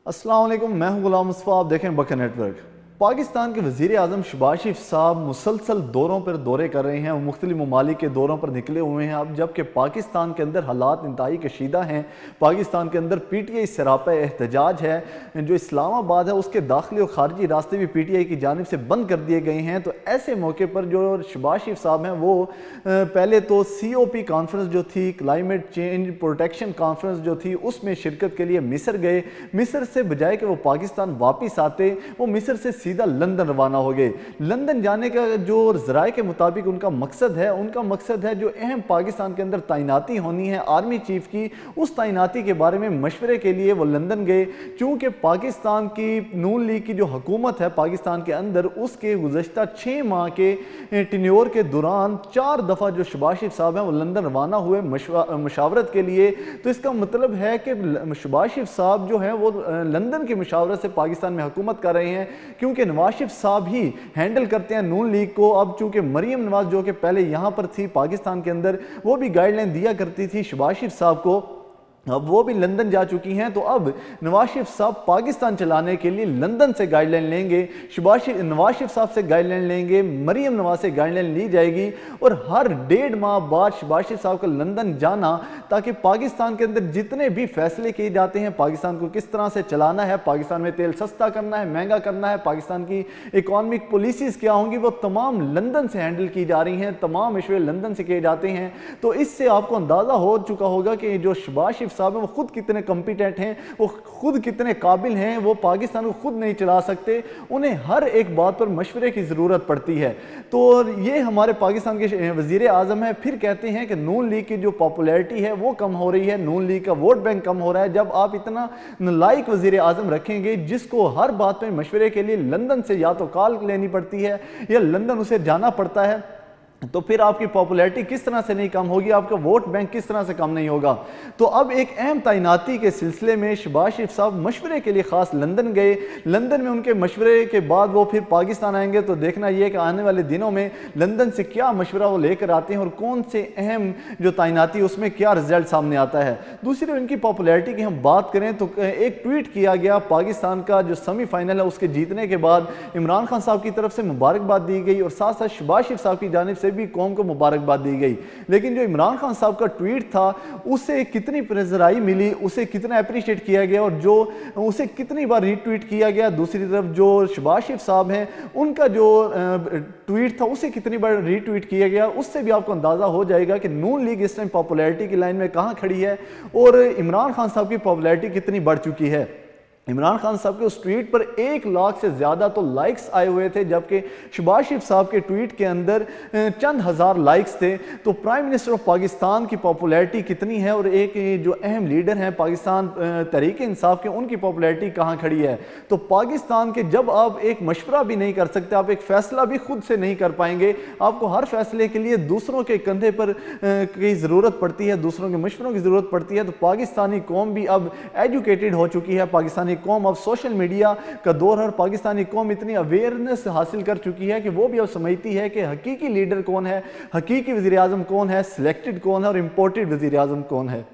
अस्सलाम वालेकुम, मैं हूं गुलाम मुस्तफ़ा। आप देखें बकर नेटवर्क। पाकिस्तान के वज़ीर आज़म शहबाज शरीफ साहब मुसलसल दौरों पर दौरे कर रहे हैं और मुख्तलिफ ममालिक के दौरों पर निकले हुए हैं। अब जबकि पाकिस्तान के अंदर हालात इंतहाई कशीदा हैं, पाकिस्तान के अंदर PTI सरापा एहतजाज है, जो इस्लामाबाद है उसके दाखिली और ख़ारजी रास्ते भी PTI की जानिब से बंद कर दिए गए हैं। तो ऐसे मौके पर जो शहबाज शरीफ साहब हैं वो पहले तो COP कॉन्फ्रेंस जो थी, क्लाइमेट चेंज प्रोटेक्शन कॉन्फ्रेंस जो थी, उसमें शिरकत के लिए मिस्र गए। मिस्र से बजाय कि वो पाकिस्तान वापस आते, वो मिस्र से सीधा लंदन रवाना हो गए। लंदन जाने का जो ज़राए के मुताबिक उनका मकसद है जो अहम पाकिस्तान के अंदर तैनाती होनी है आर्मी चीफ की, उस तैनाती के बारे में मशवरे के लिए वो लंदन गए। चूँकि पाकिस्तान की नून लीग की जो हुकूमत है पाकिस्तान के अंदर, उसके गुज़श्ता 6 माह के टेन्योर के दौरान 4 दफ़ा जो शहबाज शरीफ साहब हैं वो लंदन रवाना हुए मशावरत के लिए। तो इसका मतलब है कि शहबाज शरीफ साहब जो हैं वो लंदन की मशावरत से पाकिस्तान में हुकूमत कर रहे हैं, क्योंकि नवाज शरीफ साहब ही हैंडल करते हैं नून लीग को। अब चूंकि मरियम नवाज जो कि पहले यहां पर थी पाकिस्तान के अंदर, वो भी गाइडलाइन दिया करती थी शहबाज शरीफ साहब को, अब वो भी लंदन जा चुकी हैं। तो अब नवाज शरीफ साहब पाकिस्तान चलाने के लिए लंदन से गाइडलाइन लेंगे, नवाज शरीफ साहब से गाइडलाइन लेंगे, मरियम नवाज से गाइडलाइन ली जाएगी और हर 1.5 माह बाद शहबाज शरीफ साहब को लंदन जाना, ताकि पाकिस्तान के अंदर जितने भी फैसले किए जाते हैं, पाकिस्तान को किस तरह से चलाना है, पाकिस्तान में तेल सस्ता करना है, महंगा करना है, पाकिस्तान की इकॉनमिक पॉलिसीज़ क्या होंगी, वो तमाम लंदन से हैंडल की जा रही हैं, तमाम मशवरे लंदन से किए जाते हैं। तो इससे आपको अंदाज़ा हो चुका होगा कि जो शहबाज शरीफ साहब हैं वो खुद कितने कॉम्पिटेंट हैं, वो खुद कितने काबिल हैं, वो पाकिस्तान को खुद नहीं चला सकते, उन्हें हर एक बात पर मशवरे की ज़रूरत पड़ती है। तो ये हमारे पाकिस्तान के वज़ीर आज़म हैं, फिर कहते हैं कि नून लीग की जो पॉपुलैरिटी है वो कम हो रही है, नून लीग का वोट बैंक कम हो रहा है। जब आप इतना नालायक वज़ीर आज़म रखेंगे जिसको हर बात पर मशवरे के लिए लंदन से या तो कॉल लेनी पड़ती है या लंदन उसे जाना पड़ता है, तो फिर आपकी पॉपुलैरिटी किस तरह से नहीं कम होगी, आपका वोट बैंक किस तरह से कम नहीं होगा। तो अब एक अहम तैनाती के सिलसिले में शहबाज शरीफ साहब मशवरे के लिए ख़ास लंदन गए। लंदन में उनके मशवरे के बाद वो फिर पाकिस्तान आएंगे। तो देखना ये कि आने वाले दिनों में लंदन से क्या मशवरा वो लेकर आते हैं और कौन से अहम जो तैनाती उसमें क्या रिजल्ट सामने आता है। दूसरी इनकी पॉपुलैरिटी की हम बात करें तो एक ट्वीट किया गया पाकिस्तान का जो सेमीफाइनल है उसके जीतने के बाद, इमरान खान साहब की तरफ से मुबारकबाद दी गई और साथ साथ शहबाज शरीफ साहब की जानिब से भी कौम को मुबारकबाद दी गई। लेकिन जो इमरान खान साहब का ट्वीट था उसे कितनी प्रेजराई मिली, उसे कितना अप्रिशिएट किया गया और जो उसे कितनी बार रीट्वीट किया गया। दूसरी तरफ जो शहबाज शरीफ साहब हैं उनका जो ट्वीट था उसे कितनी बार रीट्वीट किया गया, उससे भी आपको अंदाज़ा हो जाएगा कि नून लीग इस टाइम पॉपुलैरिटी की लाइन में कहाँ खड़ी है और इमरान खान साहब की पॉपुलैरिटी कितनी बढ़ चुकी है। इमरान खान साहब के उस ट्वीट पर 1 लाख से ज़्यादा तो लाइक्स आए हुए थे, जबकि शहबाज शरीफ साहब के ट्वीट के अंदर चंद हज़ार लाइक्स थे। तो प्राइम मिनिस्टर ऑफ पाकिस्तान की पॉपुलैरिटी कितनी है और एक जो अहम लीडर हैं पाकिस्तान तहरीक इंसाफ के, उनकी पॉपुलैरिटी कहाँ खड़ी है। तो पाकिस्तान के जब आप एक मशवरा भी नहीं कर सकते, आप एक फ़ैसला भी खुद से नहीं कर पाएंगे, आपको हर फैसले के लिए दूसरों के कंधे पर की ज़रूरत पड़ती है, दूसरों के मशवरों की ज़रूरत पड़ती है। तो पाकिस्तानी कौम भी अब एजुकेटेड हो चुकी है, पाकिस्तानी कौम अब सोशल मीडिया का दौर है और पाकिस्तानी कौम इतनी अवेयरनेस हासिल कर चुकी है कि वो भी अब समझती है कि हकीकी लीडर कौन है, हकीकी वज़ीर आज़म कौन है, सिलेक्टेड कौन है और इम्पोर्टेड वज़ीर आज़म कौन है।